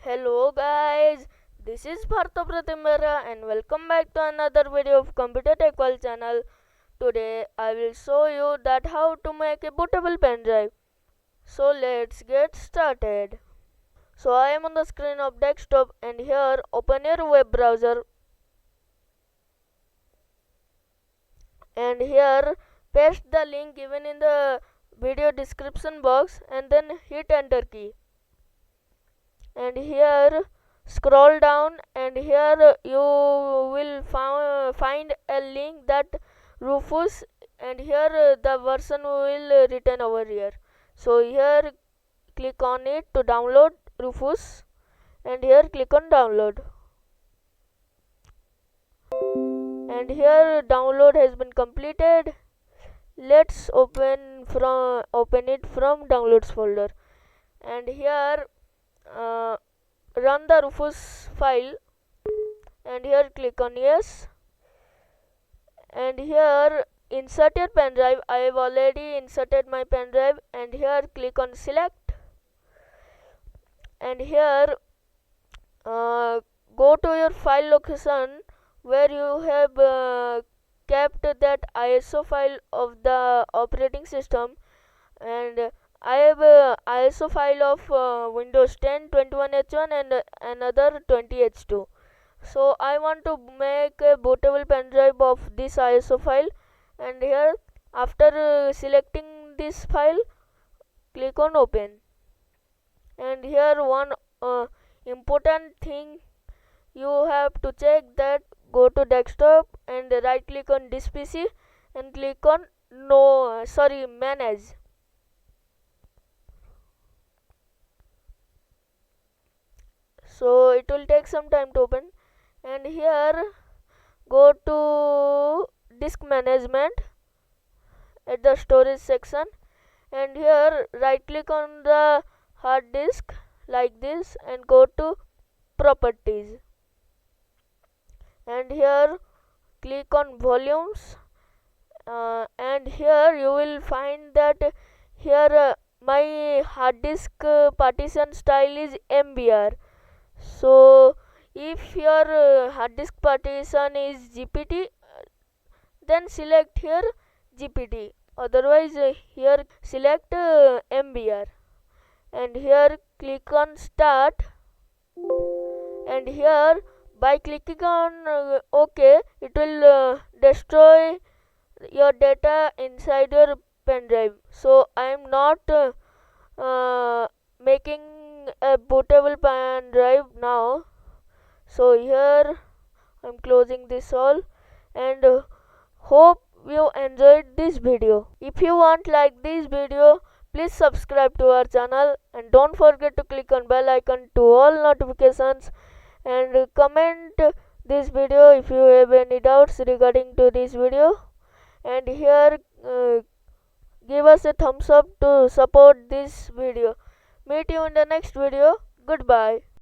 Hello guys, this is Pratimbara and welcome back to another video of Computer Tech World channel. Today I will show you that how to make a bootable pen drive. So let's get started. So I am on the screen of desktop and here open your web browser and here paste the link given in the video description box and then hit enter key. And here scroll down and here you will find a link that Rufus and here the version will written over here. So here click on it to download Rufus and here click on download. And here download has been completed. Let's open it from downloads folder and here run the Rufus file and here click on yes and here insert your pen drive. I have already inserted my pen drive and here click on select and here go to your file location where you have kept that ISO file of the operating system, and I have a ISO file of Windows 10 21H1 and another 20H2. So I want to make a bootable pen drive of this ISO file, and here after selecting this file click on open. And here one important thing you have to check that go to desktop and right click on this PC and click on manage. So it will take some time to open and here go to disk management at the storage section and here right click on the hard disk like this and go to properties and here click on volumes and here you will find that here my hard disk partition style is MBR. So if your hard disk partition is GPT, then select here GPT, otherwise here select MBR and here click on start and here by clicking on OK it will destroy your data inside your pen drive. So I am not making a bootable pen drive now. So here I am closing this all and hope you enjoyed this video. If you want like this video, please subscribe to our channel and don't forget to click on bell icon to all notifications and comment this video if you have any doubts regarding to this video and here give us a thumbs up to support this video. Meet you in the next video. Goodbye.